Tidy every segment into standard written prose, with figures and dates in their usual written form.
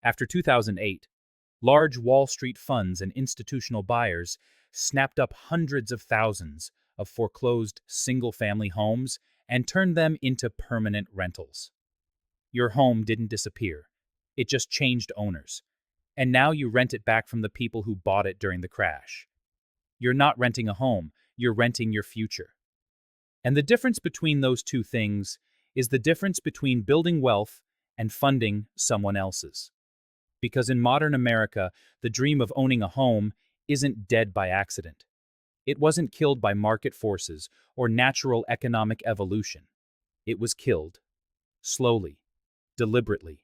After 2008, large Wall Street funds and institutional buyers snapped up hundreds of thousands of foreclosed single-family homes and turned them into permanent rentals. Your home didn't disappear. It just changed owners. And now you rent it back from the people who bought it during the crash. You're not renting a home, you're renting your future. And the difference between those two things is the difference between building wealth and funding someone else's. Because in modern America, the dream of owning a home isn't dead by accident. It wasn't killed by market forces or natural economic evolution. It was killed slowly, deliberately,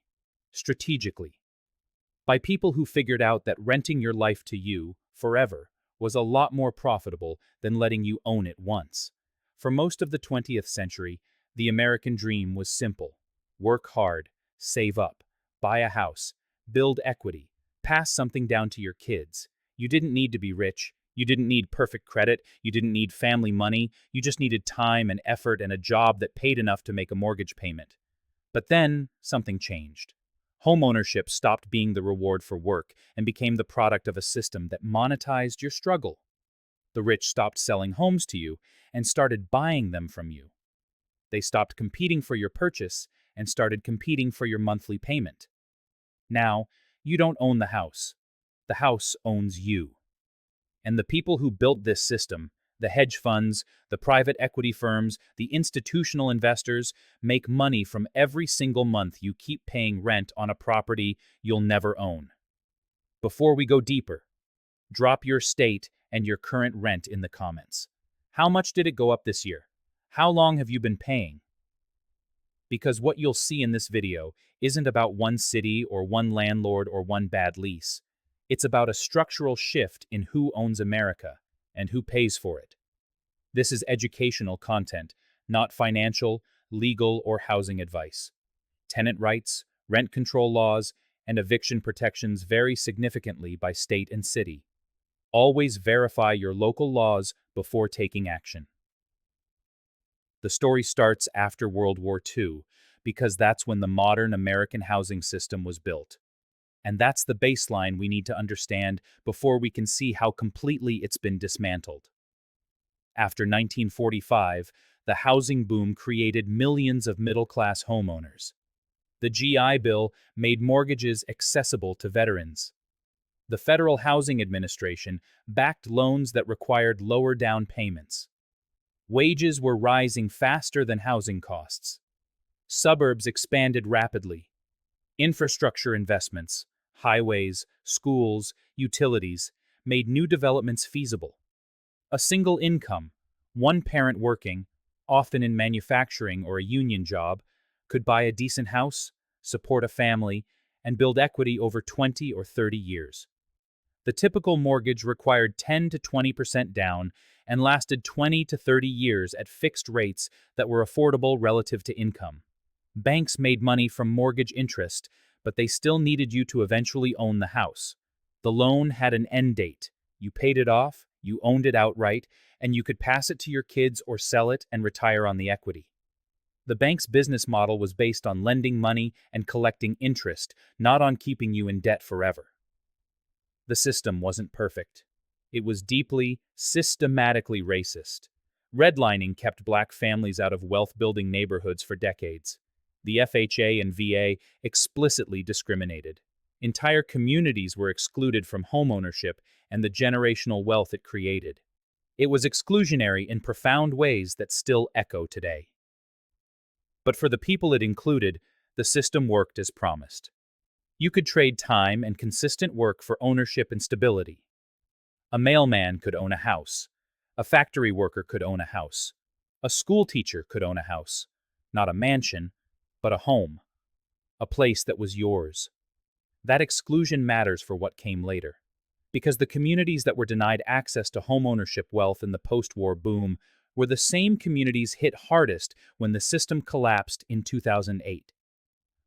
strategically, by people who figured out that renting your life to you forever was a lot more profitable than letting you own it once. For most of the 20th century, the American dream was simple: work hard, save up, buy a house, build equity, pass something down to your kids. You didn't need to be rich. You didn't need perfect credit. You didn't need family money. You just needed time and effort and a job that paid enough to make a mortgage payment. But then, something changed. Homeownership stopped being the reward for work and became the product of a system that monetized your struggle. The rich stopped selling homes to you and started buying them from you. They stopped competing for your purchase and started competing for your monthly payment. Now, you don't own the house. The house owns you. And the people who built this system, the hedge funds, the private equity firms, the institutional investors, make money from every single month you keep paying rent on a property you'll never own. Before we go deeper, drop your state and your current rent in the comments. How much did it go up this year? How long have you been paying? Because what you'll see in this video isn't about one city or one landlord or one bad lease. It's about a structural shift in who owns America and who pays for it. This is educational content, not financial, legal, or housing advice. Tenant rights, rent control laws, and eviction protections vary significantly by state and city. Always verify your local laws before taking action. The story starts after World War II, because that's when the modern American housing system was built. And that's the baseline we need to understand before we can see how completely it's been dismantled. After 1945, the housing boom created millions of middle-class homeowners. The GI Bill made mortgages accessible to veterans. The Federal Housing Administration backed loans that required lower down payments. Wages were rising faster than housing costs. Suburbs expanded rapidly. Infrastructure investments, highways, schools, utilities, made new developments feasible. A single income, one parent working, often in manufacturing or a union job, could buy a decent house, support a family, and build equity over 20 or 30 years. The typical mortgage required 10 to 20% down and lasted 20 to 30 years at fixed rates that were affordable relative to income. Banks made money from mortgage interest, but they still needed you to eventually own the house. The loan had an end date. You paid it off, you owned it outright, and you could pass it to your kids or sell it and retire on the equity. The bank's business model was based on lending money and collecting interest, not on keeping you in debt forever. The system wasn't perfect. It was deeply, systematically racist. Redlining kept black families out of wealth-building neighborhoods for decades. The FHA and VA explicitly discriminated. Entire communities were excluded from homeownership and the generational wealth it created. It was exclusionary in profound ways that still echo today. But for the people it included, the system worked as promised. You could trade time and consistent work for ownership and stability. A mailman could own a house. A factory worker could own a house. A school teacher could own a house. Not a mansion, but a home. A place that was yours. That exclusion matters for what came later. Because the communities that were denied access to homeownership wealth in the post-war boom were the same communities hit hardest when the system collapsed in 2008.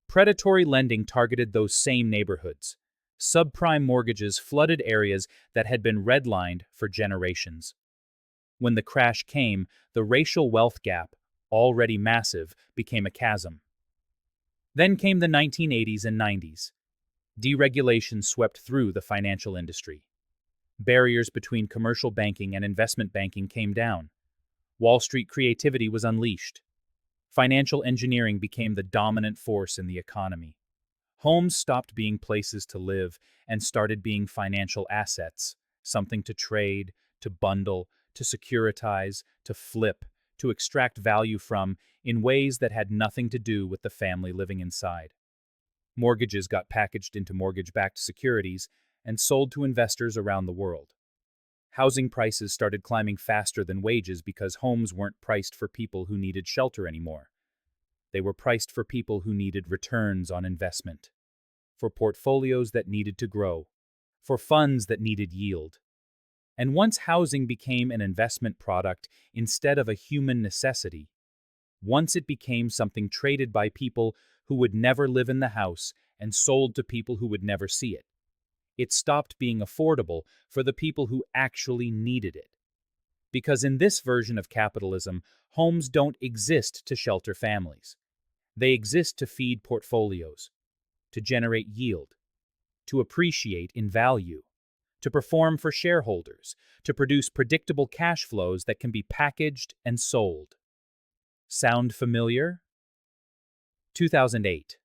Predatory lending targeted those same neighborhoods. Subprime mortgages flooded areas that had been redlined for generations. When the crash came, the racial wealth gap, already massive, became a chasm. Then came the 1980s and 90s. Deregulation swept through the financial industry. Barriers between commercial banking and investment banking came down. Wall Street creativity was unleashed. Financial engineering became the dominant force in the economy. Homes stopped being places to live and started being financial assets, something to trade, to bundle, to securitize, to flip, to extract value from in ways that had nothing to do with the family living inside. Mortgages got packaged into mortgage-backed securities and sold to investors around the world. Housing prices started climbing faster than wages because homes weren't priced for people who needed shelter anymore. They were priced for people who needed returns on investment, for portfolios that needed to grow, for funds that needed yield. And once housing became an investment product instead of a human necessity, once it became something traded by people who would never live in the house and sold to people who would never see it, it stopped being affordable for the people who actually needed it. Because in this version of capitalism, homes don't exist to shelter families. They exist to feed portfolios, to generate yield, to appreciate in value, to perform for shareholders, to produce predictable cash flows that can be packaged and sold. Sound familiar? 2008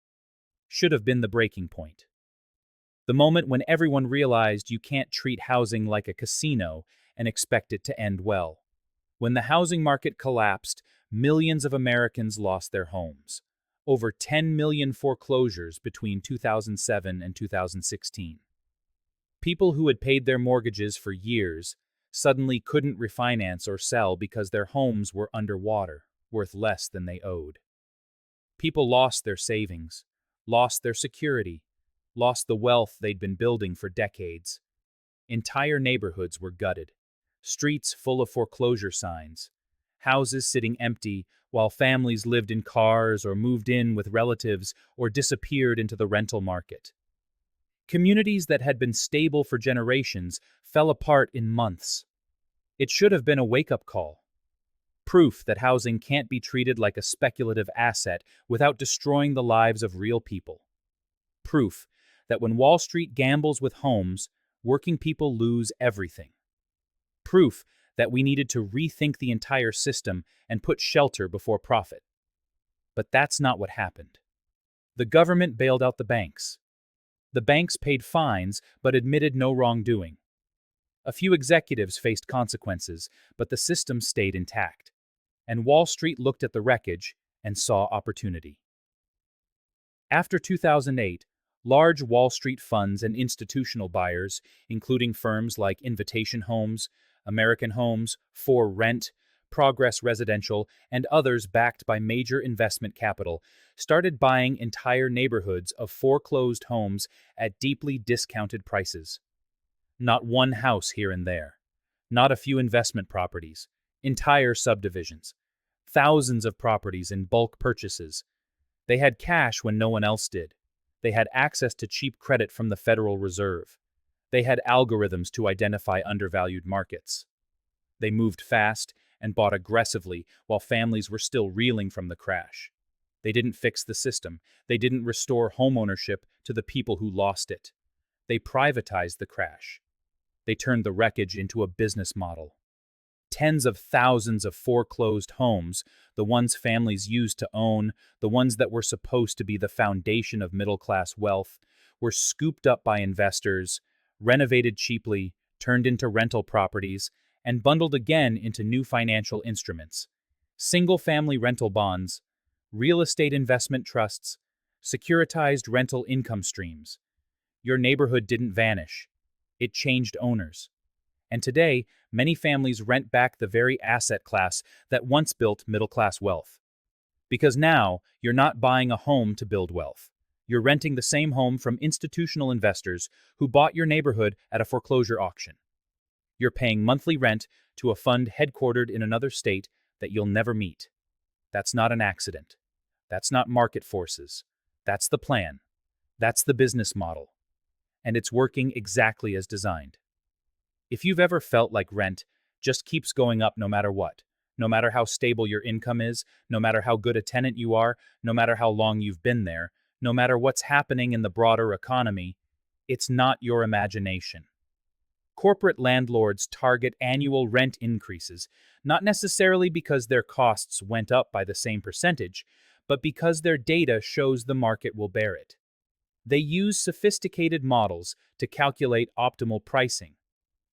should have been the breaking point. The moment when everyone realized you can't treat housing like a casino and expect it to end well. When the housing market collapsed, millions of Americans lost their homes. Over 10 million foreclosures between 2007 and 2016. People who had paid their mortgages for years suddenly couldn't refinance or sell because their homes were underwater, worth less than they owed. People lost their savings, lost their security, lost the wealth they'd been building for decades. Entire neighborhoods were gutted, streets full of foreclosure signs, houses sitting empty while families lived in cars or moved in with relatives or disappeared into the rental market. Communities that had been stable for generations fell apart in months. It should have been a wake-up call. Proof that housing can't be treated like a speculative asset without destroying the lives of real people. Proof that when Wall Street gambles with homes, working people lose everything. Proof that we needed to rethink the entire system and put shelter before profit. But that's not what happened. The government bailed out the banks. The banks paid fines but admitted no wrongdoing. A few executives faced consequences, but the system stayed intact. And Wall Street looked at the wreckage and saw opportunity. After 2008, large Wall Street funds and institutional buyers, including firms like Invitation Homes, American Homes, For Rent, Progress Residential, and others backed by major investment capital, started buying entire neighborhoods of foreclosed homes at deeply discounted prices. Not one house here and there. Not a few investment properties. Entire subdivisions. Thousands of properties in bulk purchases. They had cash when no one else did. They had access to cheap credit from the Federal Reserve. They had algorithms to identify undervalued markets. They moved fast and bought aggressively while families were still reeling from the crash. They didn't fix the system. They didn't restore homeownership to the people who lost it. They privatized the crash. They turned the wreckage into a business model. Tens of thousands of foreclosed homes, the ones families used to own, the ones that were supposed to be the foundation of middle-class wealth, were scooped up by investors, renovated cheaply, turned into rental properties, and bundled again into new financial instruments. Single-family rental bonds, real estate investment trusts, securitized rental income streams. Your neighborhood didn't vanish. It changed owners. And today, many families rent back the very asset class that once built middle-class wealth. Because now, you're not buying a home to build wealth. You're renting the same home from institutional investors who bought your neighborhood at a foreclosure auction. You're paying monthly rent to a fund headquartered in another state that you'll never meet. That's not an accident. That's not market forces. That's the plan. That's the business model. And it's working exactly as designed. If you've ever felt like rent just keeps going up no matter what, no matter how stable your income is, no matter how good a tenant you are, no matter how long you've been there, no matter what's happening in the broader economy, It's not your imagination. Corporate landlords target annual rent increases, not necessarily because their costs went up by the same percentage, but because their data shows the market will bear it. They use sophisticated models to calculate optimal pricing,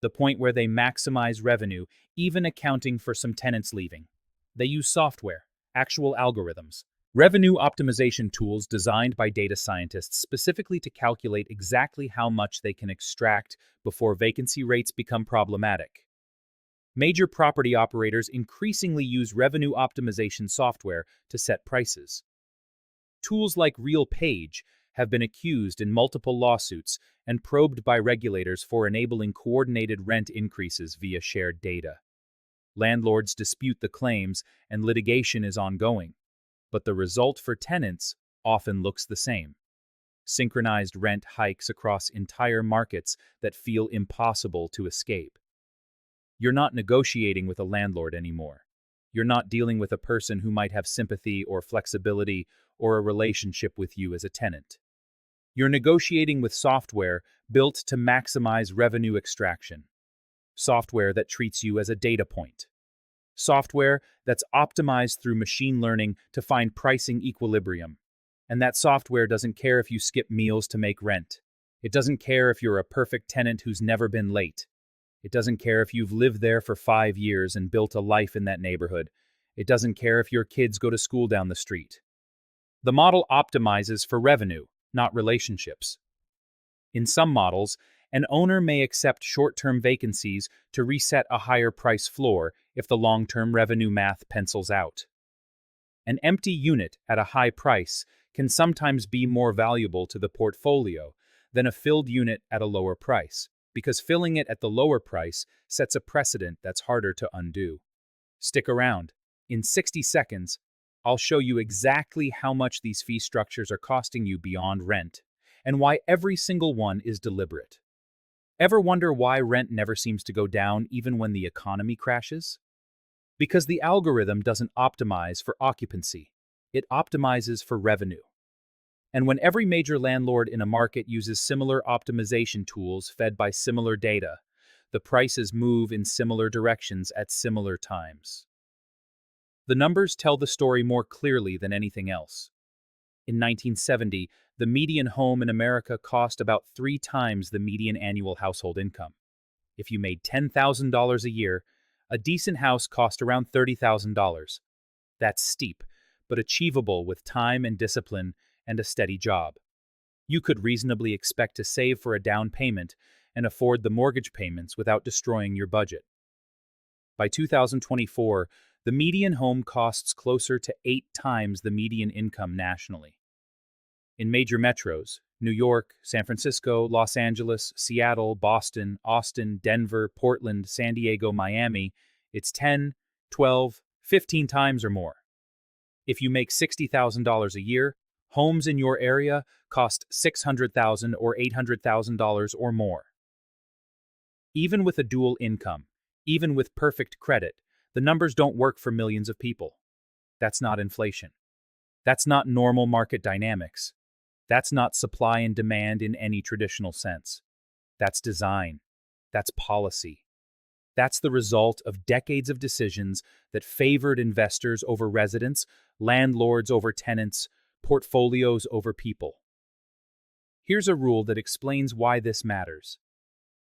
the point where they maximize revenue, even accounting for some tenants leaving. They use software, actual algorithms, revenue optimization tools designed by data scientists specifically to calculate exactly how much they can extract before vacancy rates become problematic. Major property operators increasingly use revenue optimization software to set prices. Tools like RealPage have been accused in multiple lawsuits and probed by regulators for enabling coordinated rent increases via shared data. Landlords dispute the claims and litigation is ongoing, but the result for tenants often looks the same. Synchronized rent hikes across entire markets that feel impossible to escape. You're not negotiating with a landlord anymore. You're not dealing with a person who might have sympathy or flexibility or a relationship with you as a tenant. You're negotiating with software built to maximize revenue extraction. Software that treats you as a data point. Software that's optimized through machine learning to find pricing equilibrium. And that software doesn't care if you skip meals to make rent. It doesn't care if you're a perfect tenant who's never been late. It doesn't care if you've lived there for 5 years and built a life in that neighborhood. It doesn't care if your kids go to school down the street. The model optimizes for revenue, not relationships. In some models, an owner may accept short-term vacancies to reset a higher price floor if the long-term revenue math pencils out. An empty unit at a high price can sometimes be more valuable to the portfolio than a filled unit at a lower price, because filling it at the lower price sets a precedent that's harder to undo. Stick around. In 60 seconds, I'll show you exactly how much these fee structures are costing you beyond rent, and why every single one is deliberate. Ever wonder why rent never seems to go down even when the economy crashes? Because the algorithm doesn't optimize for occupancy, it optimizes for revenue. And when every major landlord in a market uses similar optimization tools fed by similar data, the prices move in similar directions at similar times. The numbers tell the story more clearly than anything else. In 1970, the median home in America cost about 3 times the median annual household income. If you made $10,000 a year, a decent house cost around $30,000. That's steep, but achievable with time and discipline and a steady job. You could reasonably expect to save for a down payment and afford the mortgage payments without destroying your budget. By 2024, the median home costs closer to 8 times the median income nationally. In major metros, New York, San Francisco, Los Angeles, Seattle, Boston, Austin, Denver, Portland, San Diego, Miami, it's 10, 12, 15 times or more. If you make $60,000 a year, homes in your area cost $600,000 or $800,000 or more. Even with a dual income, even with perfect credit, the numbers don't work for millions of people. That's not inflation. That's not normal market dynamics. That's not supply and demand in any traditional sense. That's design. That's policy. That's the result of decades of decisions that favored investors over residents, landlords over tenants, portfolios over people. Here's a rule that explains why this matters.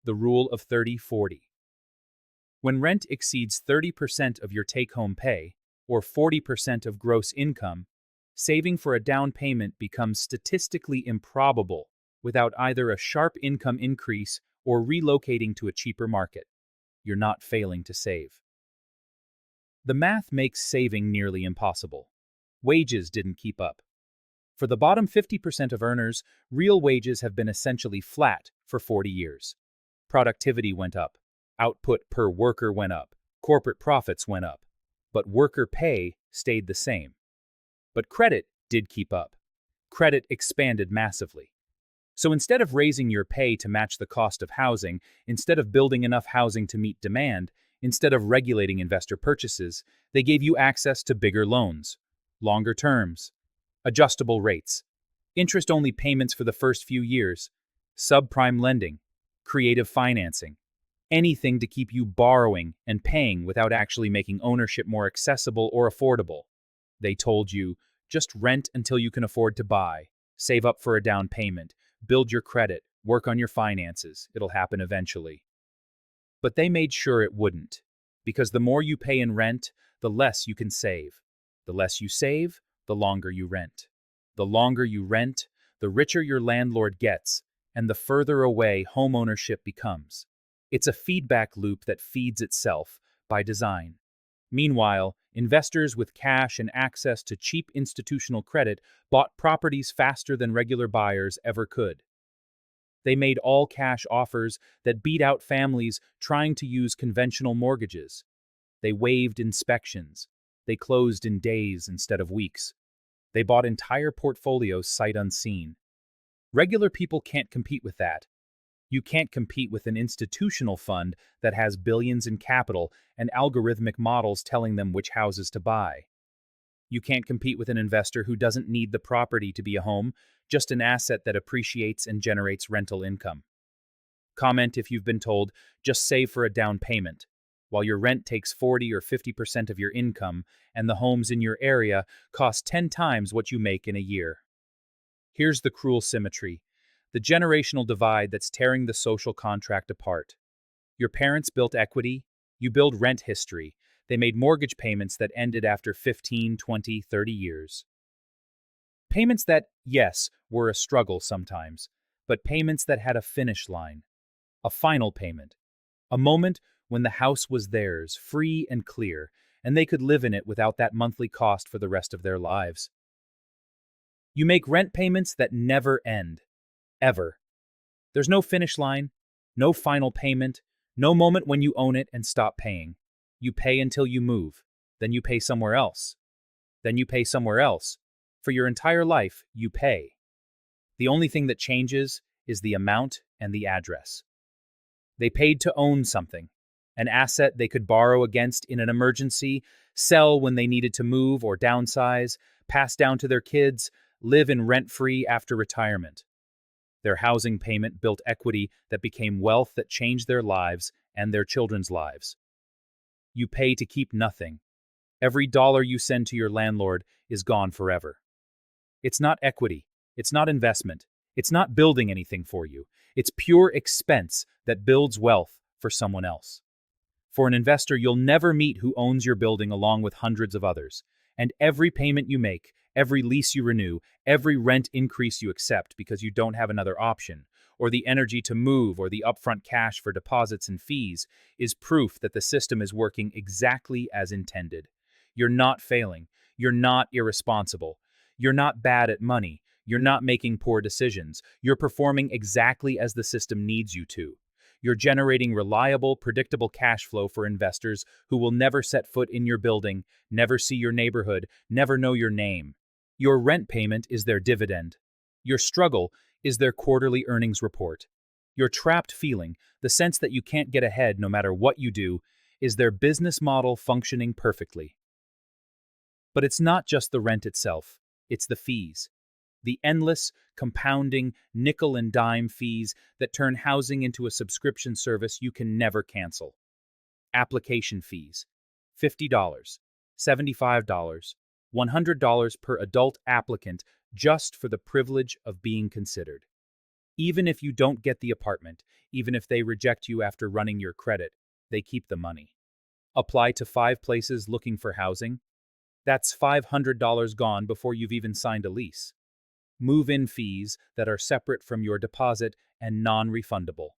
The rule of 30-40. When rent exceeds 30% of your take-home pay, or 40% of gross income, saving for a down payment becomes statistically improbable without either a sharp income increase or relocating to a cheaper market. You're not failing to save. The math makes saving nearly impossible. Wages didn't keep up. For the bottom 50% of earners, real wages have been essentially flat for 40 years. Productivity went up. Output per worker went up. Corporate profits went up. But worker pay stayed the same. But credit did keep up. Credit expanded massively. So instead of raising your pay to match the cost of housing, instead of building enough housing to meet demand, instead of regulating investor purchases, they gave you access to bigger loans, longer terms, adjustable rates, interest-only payments for the first few years, Subprime lending, creative financing, anything to keep you borrowing and paying without actually making ownership more accessible or affordable. They told you, just rent until you can afford to buy, save up for a down payment, build your credit, work on your finances, it'll happen eventually. But they made sure it wouldn't, because the more you pay in rent, the less you can save. The less you save, the longer you rent. The longer you rent, the richer your landlord gets, and the further away homeownership becomes. It's a feedback loop that feeds itself by design. Meanwhile, investors with cash and access to cheap institutional credit bought properties faster than regular buyers ever could. They made all-cash offers that beat out families trying to use conventional mortgages. They waived inspections. They closed in days instead of weeks. They bought entire portfolios sight unseen. Regular people can't compete with that. You can't compete with an institutional fund that has billions in capital and algorithmic models telling them which houses to buy. You can't compete with an investor who doesn't need the property to be a home, just an asset that appreciates and generates rental income. Comment if you've been told, just save for a down payment, while your rent takes 40 or 50% of your income and the homes in your area cost 10 times what you make in a year. Here's the cruel symmetry, the generational divide that's tearing the social contract apart. Your parents built equity, you build rent history. They made mortgage payments that ended after 15, 20, 30 years. Payments that, yes, were a struggle sometimes, but payments that had a finish line, a final payment, a moment when the house was theirs, free and clear, and they could live in it without that monthly cost for the rest of their lives. You make rent payments that never end. Ever. There's no finish line, no final payment, no moment when you own it and stop paying. You pay until you move, then you pay somewhere else. Then you pay somewhere else. For your entire life, you pay. The only thing that changes is the amount and the address. They paid to own something, an asset they could borrow against in an emergency, sell when they needed to move or downsize, pass down to their kids, live in rent-free after retirement. Their housing payment built equity that became wealth that changed their lives and their children's lives. You pay to keep nothing. Every dollar you send to your landlord is gone forever. It's not equity. It's not investment. It's not building anything for you. It's pure expense that builds wealth for someone else. For an investor, you'll never meet who owns your building along with hundreds of others. And every payment you make, every lease you renew, every rent increase you accept because you don't have another option, or the energy to move or the upfront cash for deposits and fees, is proof that the system is working exactly as intended. You're not failing. You're not irresponsible. You're not bad at money. You're not making poor decisions. You're performing exactly as the system needs you to. You're generating reliable, predictable cash flow for investors who will never set foot in your building, never see your neighborhood, never know your name. Your rent payment is their dividend. Your struggle is their quarterly earnings report. Your trapped feeling, the sense that you can't get ahead no matter what you do, is their business model functioning perfectly. But it's not just the rent itself, it's the fees. The endless, compounding, nickel and dime fees that turn housing into a subscription service you can never cancel. Application fees, $50, $75, $100 per adult applicant just for the privilege of being considered. Even if you don't get the apartment, even if they reject you after running your credit, they keep the money. Apply to 5 places looking for housing? That's $500 gone before you've even signed a lease. Move-in fees that are separate from your deposit and non-refundable.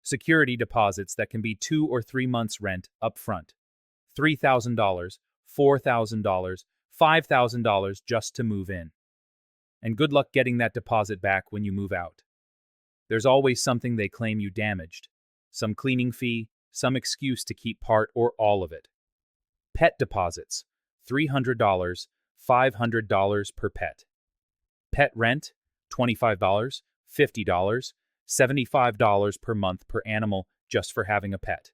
Security deposits that can be 2 or 3 months' rent up front. $3,000, $4,000, $5,000 just to move in. And good luck getting that deposit back when you move out. There's always something they claim you damaged. Some cleaning fee, some excuse to keep part or all of it. Pet deposits, $300, $500 per pet. Pet rent, $25, $50, $75 per month per animal just for having a pet.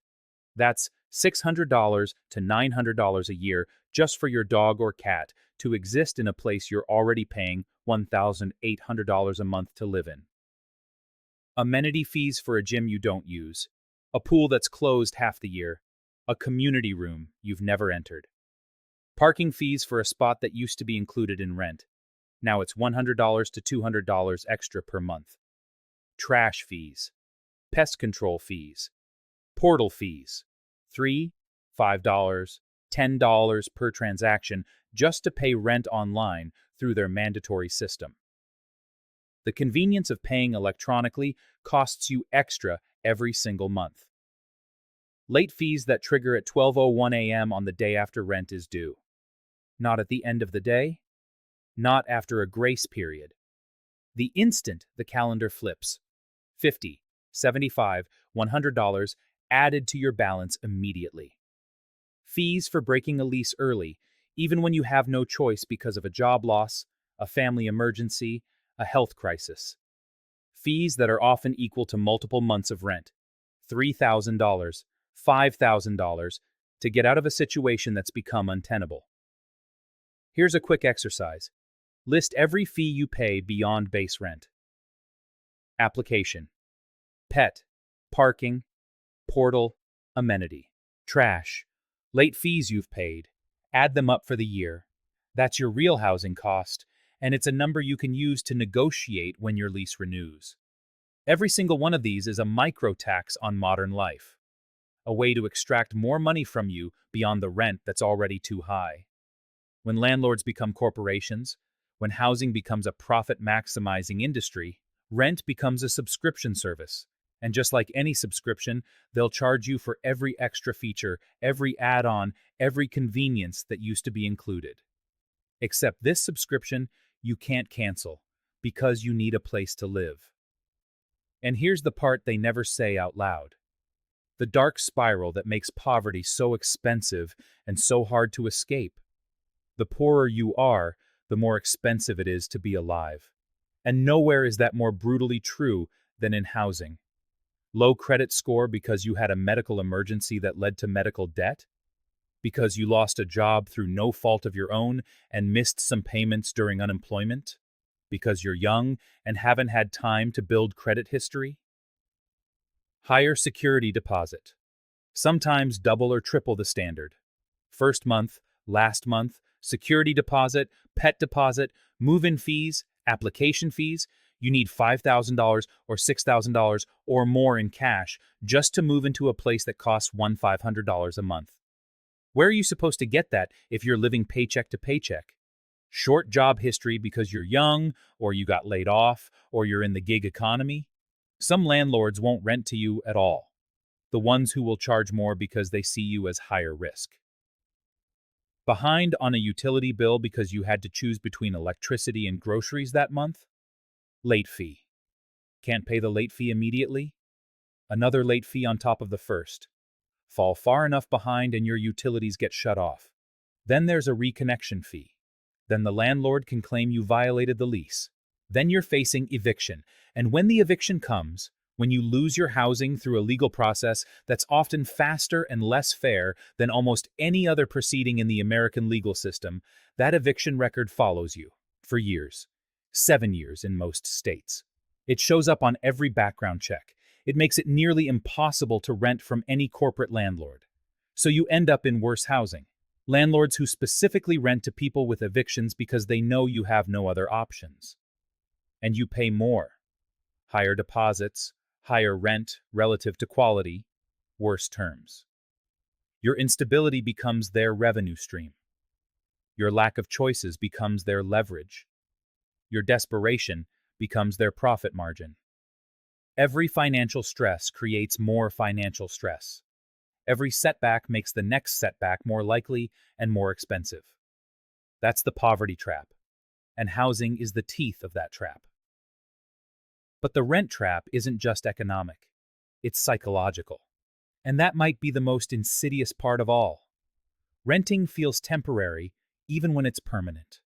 That's $600 to $900 a year just for your dog or cat to exist in a place you're already paying $1,800 a month to live in. Amenity fees for a gym you don't use, a pool that's closed half the year, a community room you've never entered. Parking fees for a spot that used to be included in rent. Now it's $100 to $200 extra per month. Trash fees, pest control fees, portal fees, $3, $5, $10 per transaction just to pay rent online through their mandatory system. The convenience of paying electronically costs you extra every single month. Late fees that trigger at 12:01 a.m. on the day after rent is due. Not at the end of the day, not after a grace period. The instant the calendar flips, $50, $75, $100 added to your balance immediately. Fees for breaking a lease early, even when you have no choice because of a job loss, a family emergency, a health crisis. Fees that are often equal to multiple months of rent, $3,000, $5,000, to get out of a situation that's become untenable. Here's a quick exercise. List every fee you pay beyond base rent. Application: pet, parking, portal, amenity, trash, late fees you've paid. Add them up for the year. That's your real housing cost, and it's a number you can use to negotiate when your lease renews. Every single one of these is a micro tax on modern life, a way to extract more money from you beyond the rent that's already too high. When landlords become corporations, when housing becomes a profit-maximizing industry, rent becomes a subscription service. And just like any subscription, they'll charge you for every extra feature, every add-on, every convenience that used to be included. Except this subscription, you can't cancel, because you need a place to live. And here's the part they never say out loud. The dark spiral that makes poverty so expensive and so hard to escape. The poorer you are, the more expensive it is to be alive. And nowhere is that more brutally true than in housing. Low credit score because you had a medical emergency that led to medical debt? Because you lost a job through no fault of your own and missed some payments during unemployment? Because you're young and haven't had time to build credit history? Higher security deposit. Sometimes double or triple the standard. First month, last month, security deposit, pet deposit, move-in fees, application fees. You need $5,000 or $6,000 or more in cash just to move into a place that costs $500 a month. Where are you supposed to get that if you're living paycheck to paycheck? Short job history because you're young, or you got laid off, or you're in the gig economy? Some landlords won't rent to you at all. The ones who will charge more because they see you as higher risk. Behind on a utility bill because you had to choose between electricity and groceries that month? Late fee. Can't pay the late fee immediately? Another late fee on top of the first. Fall far enough behind and your utilities get shut off. Then there's a reconnection fee. Then the landlord can claim you violated the lease. Then you're facing eviction. And when the eviction comes, when you lose your housing through a legal process that's often faster and less fair than almost any other proceeding in the American legal system, that eviction record follows you for years. 7 years in most states. It shows up on every background check. It makes it nearly impossible to rent from any corporate landlord. So you end up in worse housing. Landlords who specifically rent to people with evictions because they know you have no other options. And you pay more. Higher deposits, higher rent relative to quality, worse terms. Your instability becomes their revenue stream. Your lack of choices becomes their leverage. Your desperation becomes their profit margin. Every financial stress creates more financial stress. Every setback makes the next setback more likely and more expensive. That's the poverty trap, and housing is the teeth of that trap. But the rent trap isn't just economic, it's psychological. And that might be the most insidious part of all. Renting feels temporary even when it's permanent.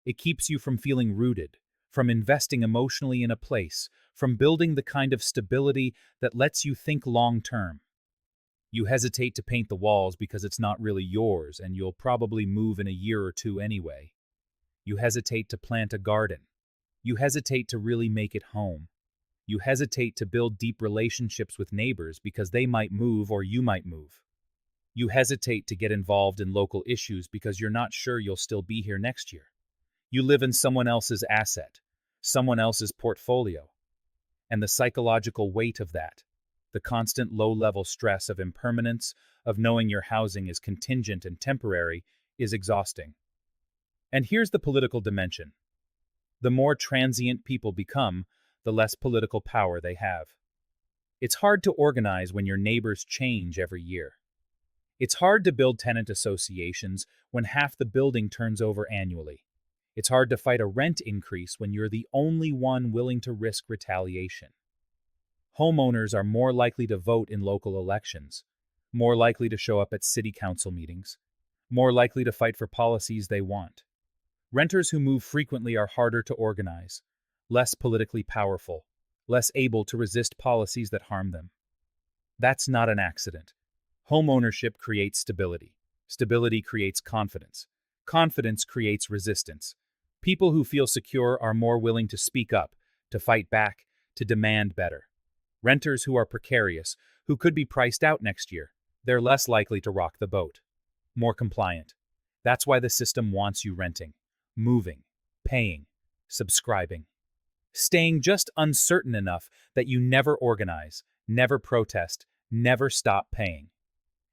It keeps you from feeling rooted, from investing emotionally in a place, from building the kind of stability that lets you think long-term. You hesitate to paint the walls because it's not really yours and you'll probably move in a year or two anyway. You hesitate to plant a garden. You hesitate to really make it home. You hesitate to build deep relationships with neighbors because they might move or you might move. You hesitate to get involved in local issues because you're not sure you'll still be here next year. You live in someone else's asset, someone else's portfolio. And the psychological weight of that, the constant low-level stress of impermanence, of knowing your housing is contingent and temporary, is exhausting. And here's the political dimension. The more transient people become, the less political power they have. It's hard to organize when your neighbors change every year. It's hard to build tenant associations when half the building turns over annually. It's hard to fight a rent increase when you're the only one willing to risk retaliation. Homeowners are more likely to vote in local elections, more likely to show up at city council meetings, more likely to fight for policies they want. Renters who move frequently are harder to organize, less politically powerful, less able to resist policies that harm them. That's not an accident. Homeownership creates stability. Stability creates confidence. Confidence creates resistance. People who feel secure are more willing to speak up, to fight back, to demand better. Renters who are precarious, who could be priced out next year, they're less likely to rock the boat. More compliant. That's why the system wants you renting, moving, paying, subscribing. Staying just uncertain enough that you never organize, never protest, never stop paying.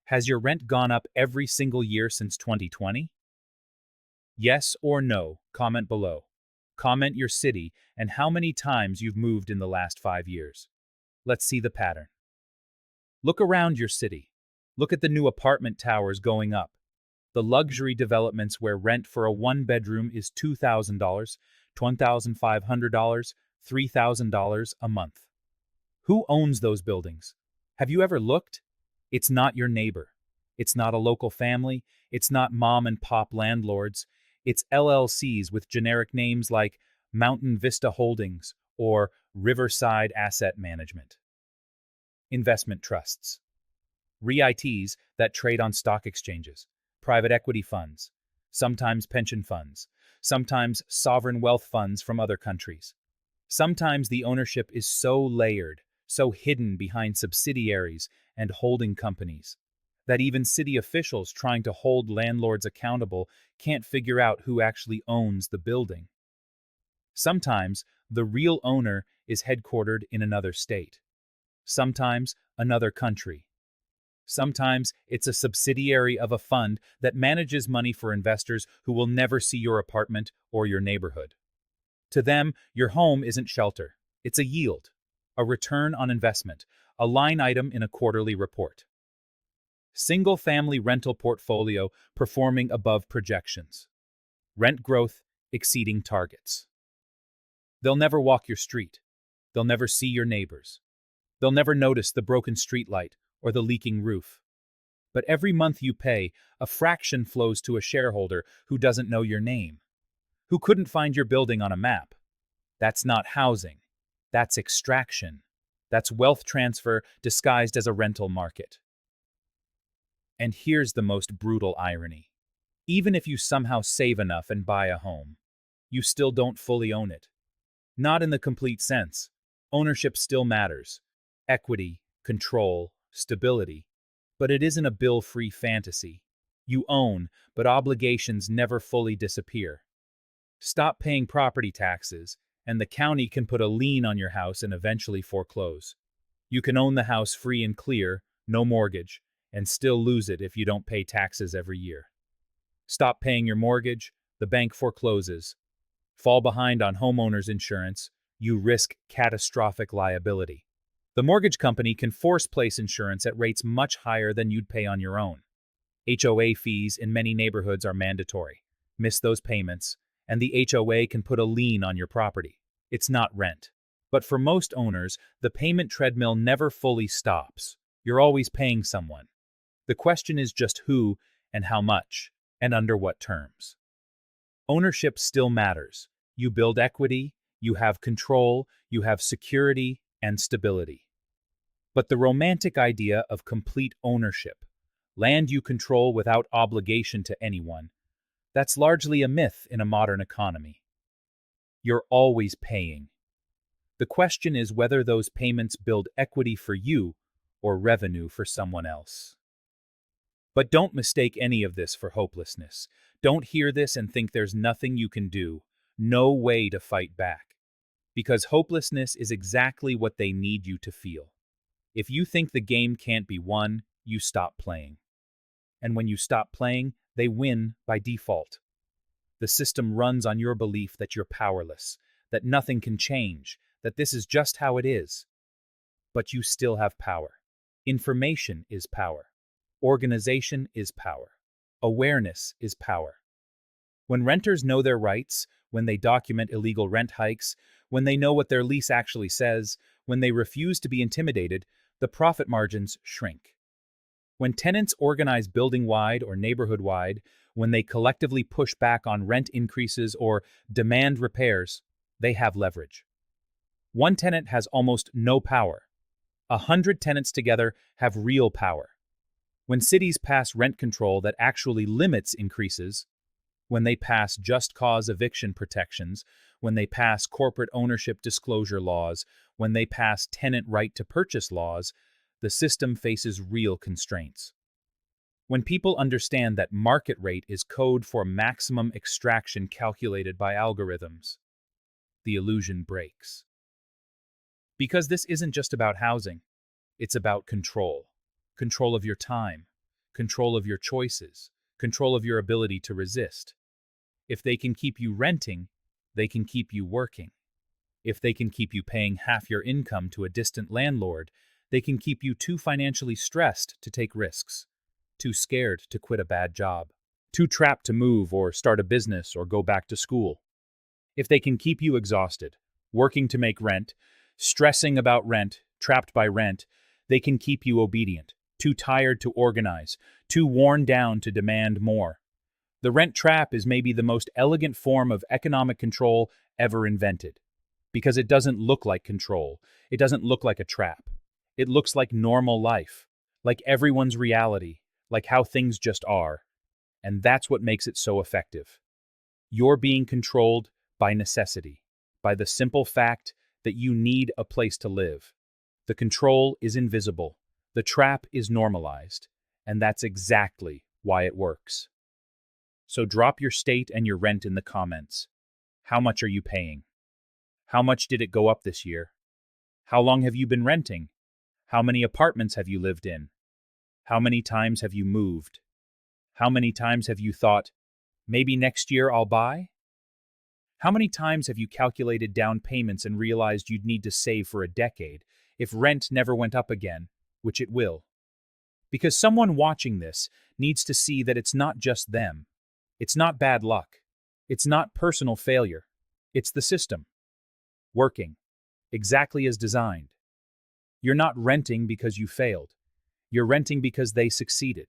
Has your rent gone up every single year since 2020? Yes or no, comment below. Comment your city and how many times you've moved in the last 5 years. Let's see the pattern. Look around your city. Look at the new apartment towers going up. The luxury developments where rent for a one-bedroom is $2,000, $1,500, $3,000 a month. Who owns those buildings? Have you ever looked? It's not your neighbor. It's not a local family. It's not mom and pop landlords. It's LLCs with generic names like Mountain Vista Holdings or Riverside Asset Management. Investment trusts. REITs that trade on stock exchanges. Private equity funds. Sometimes pension funds. Sometimes sovereign wealth funds from other countries. Sometimes the ownership is so layered, so hidden behind subsidiaries and holding companies, that even city officials trying to hold landlords accountable can't figure out who actually owns the building. Sometimes the real owner is headquartered in another state. Sometimes another country. Sometimes it's a subsidiary of a fund that manages money for investors who will never see your apartment or your neighborhood. To them, your home isn't shelter. It's a yield, a return on investment, a line item in a quarterly report. Single-family rental portfolio performing above projections. Rent growth exceeding targets. They'll never walk your street. They'll never see your neighbors. They'll never notice the broken streetlight or the leaking roof. But every month you pay, a fraction flows to a shareholder who doesn't know your name, who couldn't find your building on a map. That's not housing. That's extraction. That's wealth transfer disguised as a rental market. And here's the most brutal irony. Even if you somehow save enough and buy a home, you still don't fully own it. Not in the complete sense. Ownership still matters. Equity, control, stability. But it isn't a bill-free fantasy. You own, but obligations never fully disappear. Stop paying property taxes, and the county can put a lien on your house and eventually foreclose. You can own the house free and clear, no mortgage, and still lose it if you don't pay taxes every year. Stop paying your mortgage, the bank forecloses. Fall behind on homeowners insurance, you risk catastrophic liability. The mortgage company can force place insurance at rates much higher than you'd pay on your own. HOA fees in many neighborhoods are mandatory. Miss those payments, and the HOA can put a lien on your property. It's not rent. But for most owners, the payment treadmill never fully stops. You're always paying someone. The question is just who and how much, and under what terms. Ownership still matters. You build equity, you have control, you have security and stability. But the romantic idea of complete ownership, land you control without obligation to anyone, that's largely a myth in a modern economy. You're always paying. The question is whether those payments build equity for you or revenue for someone else. But don't mistake any of this for hopelessness. Don't hear this and think there's nothing you can do, no way to fight back. Because hopelessness is exactly what they need you to feel. If you think the game can't be won, you stop playing. And when you stop playing, they win by default. The system runs on your belief that you're powerless, that nothing can change, that this is just how it is. But you still have power. Information is power. Organization is power. Awareness is power. When renters know their rights, when they document illegal rent hikes, when they know what their lease actually says, when they refuse to be intimidated, the profit margins shrink. When tenants organize building-wide or neighborhood-wide, when they collectively push back on rent increases or demand repairs, they have leverage. One tenant has almost no power. 100 tenants together have real power. When cities pass rent control that actually limits increases, when they pass just cause eviction protections, when they pass corporate ownership disclosure laws, when they pass tenant right to purchase laws, the system faces real constraints. When people understand that market rate is code for maximum extraction calculated by algorithms, the illusion breaks. Because this isn't just about housing, it's about control. Control of your time, control of your choices, control of your ability to resist. If they can keep you renting, they can keep you working. If they can keep you paying half your income to a distant landlord, they can keep you too financially stressed to take risks, too scared to quit a bad job, too trapped to move or start a business or go back to school. If they can keep you exhausted, working to make rent, stressing about rent, trapped by rent, they can keep you obedient, too tired to organize, too worn down to demand more. The rent trap is maybe the most elegant form of economic control ever invented, because it doesn't look like control. It doesn't look like a trap. It looks like normal life, like everyone's reality, like how things just are. And that's what makes it so effective. You're being controlled by necessity, by the simple fact that you need a place to live. The control is invisible. The trap is normalized. And that's exactly why it works. So drop your state and your rent in the comments. How much are you paying? How much did it go up this year? How long have you been renting? How many apartments have you lived in? How many times have you moved? How many times have you thought, maybe next year I'll buy? How many times have you calculated down payments and realized you'd need to save for a decade if rent never went up again, which it will? Because someone watching this needs to see that it's not just them. It's not bad luck. It's not personal failure. It's the system. Working. Exactly as designed. You're not renting because you failed. You're renting because they succeeded.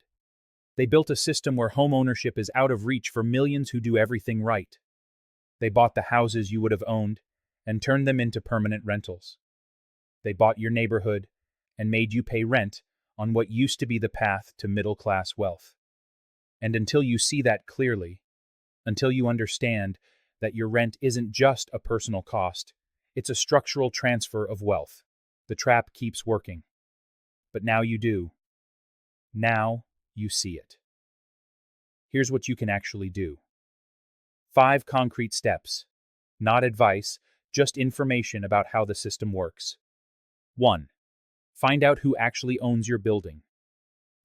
They built a system where home ownership is out of reach for millions who do everything right. They bought the houses you would have owned and turned them into permanent rentals. They bought your neighborhood and made you pay rent on what used to be the path to middle-class wealth. And until you see that clearly, until you understand that your rent isn't just a personal cost, it's a structural transfer of wealth, the trap keeps working. But now you do. Now you see it. Here's what you can actually do. 5 concrete steps. Not advice, just information about how the system works. 1. Find out who actually owns your building.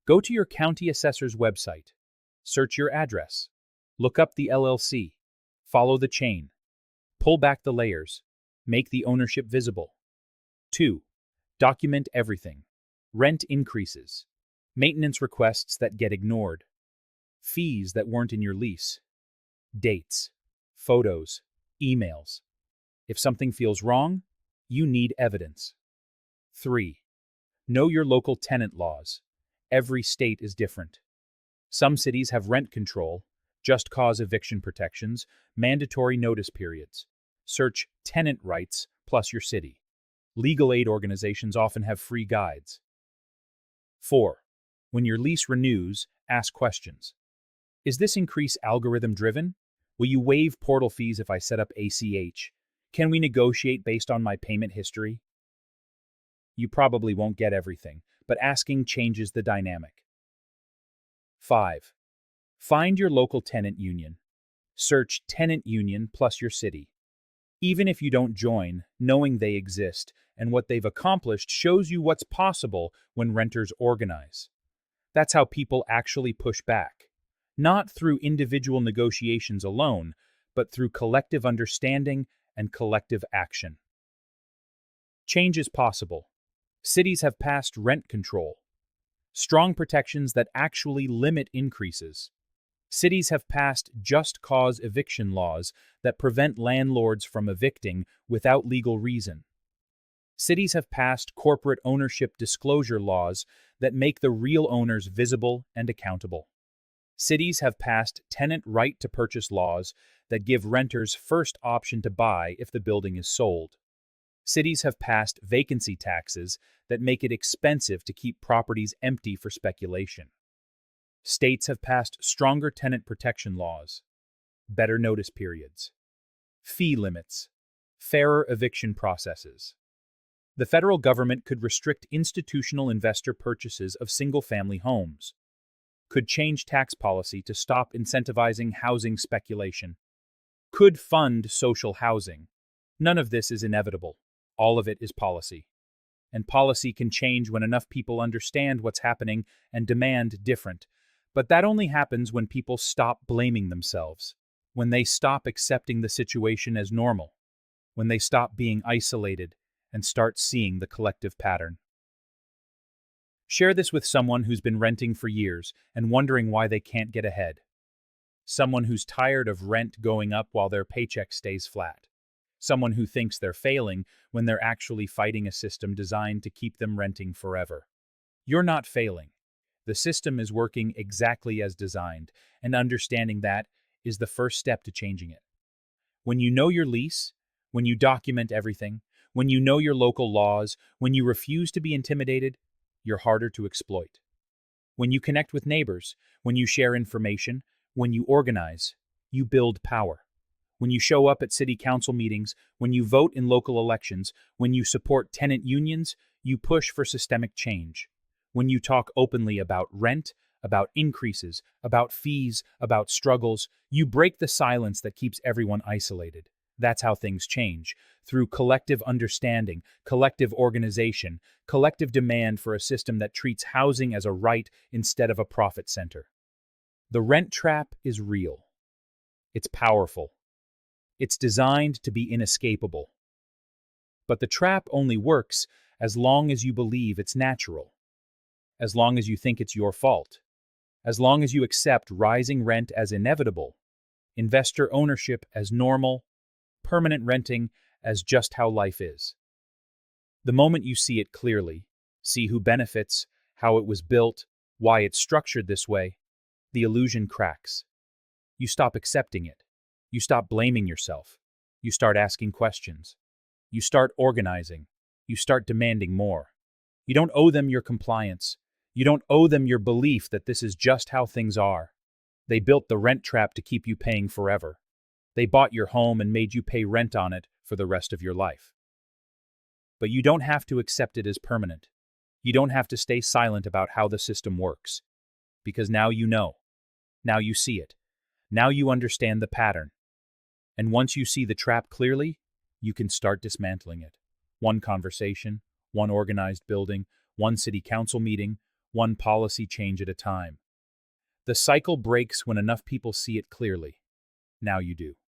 Go to your county assessor's website. Search your address. Look up the LLC. Follow the chain. Pull back the layers. Make the ownership visible. 2. Document everything. Rent increases. Maintenance requests that get ignored. Fees that weren't in your lease. Dates. Photos. Emails. If something feels wrong, you need evidence. 3. Know your local tenant laws. Every state is different. Some cities have rent control, just cause eviction protections, mandatory notice periods. Search tenant rights plus your city. Legal aid organizations often have free guides. 4. When your lease renews, ask questions. Is this increase algorithm-driven? Will you waive portal fees if I set up ACH? Can we negotiate based on my payment history? You probably won't get everything, but asking changes the dynamic. 5. Find your local tenant union. Search tenant union plus your city. Even if you don't join, knowing they exist and what they've accomplished shows you what's possible when renters organize. That's how people actually push back. Not through individual negotiations alone, but through collective understanding and collective action. Change is possible. Cities have passed rent control, strong protections that actually limit increases. Cities have passed just cause eviction laws that prevent landlords from evicting without legal reason. Cities have passed corporate ownership disclosure laws that make the real owners visible and accountable. Cities have passed tenant right to purchase laws that give renters first option to buy if the building is sold. Cities have passed vacancy taxes that make it expensive to keep properties empty for speculation. States have passed stronger tenant protection laws, better notice periods, fee limits, fairer eviction processes. The federal government could restrict institutional investor purchases of single-family homes, could change tax policy to stop incentivizing housing speculation, could fund social housing. None of this is inevitable. All of it is policy. And policy can change when enough people understand what's happening and demand different. But that only happens when people stop blaming themselves, when they stop accepting the situation as normal, when they stop being isolated and start seeing the collective pattern. Share this with someone who's been renting for years and wondering why they can't get ahead. Someone who's tired of rent going up while their paycheck stays flat. Someone who thinks they're failing when they're actually fighting a system designed to keep them renting forever. You're not failing. The system is working exactly as designed, and understanding that is the first step to changing it. When you know your lease, when you document everything, when you know your local laws, when you refuse to be intimidated, you're harder to exploit. When you connect with neighbors, when you share information, when you organize, you build power. When you show up at city council meetings, when you vote in local elections, when you support tenant unions, you push for systemic change. When you talk openly about rent, about increases, about fees, about struggles, you break the silence that keeps everyone isolated. That's how things change, through collective understanding, collective organization, collective demand for a system that treats housing as a right instead of a profit center. The rent trap is real. It's powerful. It's designed to be inescapable. But the trap only works as long as you believe it's natural, as long as you think it's your fault, as long as you accept rising rent as inevitable, investor ownership as normal, permanent renting as just how life is. The moment you see it clearly, see who benefits, how it was built, why it's structured this way, the illusion cracks. You stop accepting it. You stop blaming yourself. You start asking questions. You start organizing. You start demanding more. You don't owe them your compliance. You don't owe them your belief that this is just how things are. They built the rent trap to keep you paying forever. They bought your home and made you pay rent on it for the rest of your life. But you don't have to accept it as permanent. You don't have to stay silent about how the system works. Because now you know. Now you see it. Now you understand the pattern. And once you see the trap clearly, you can start dismantling it. One conversation, one organized building, one city council meeting, one policy change at a time. The cycle breaks when enough people see it clearly. Now you do.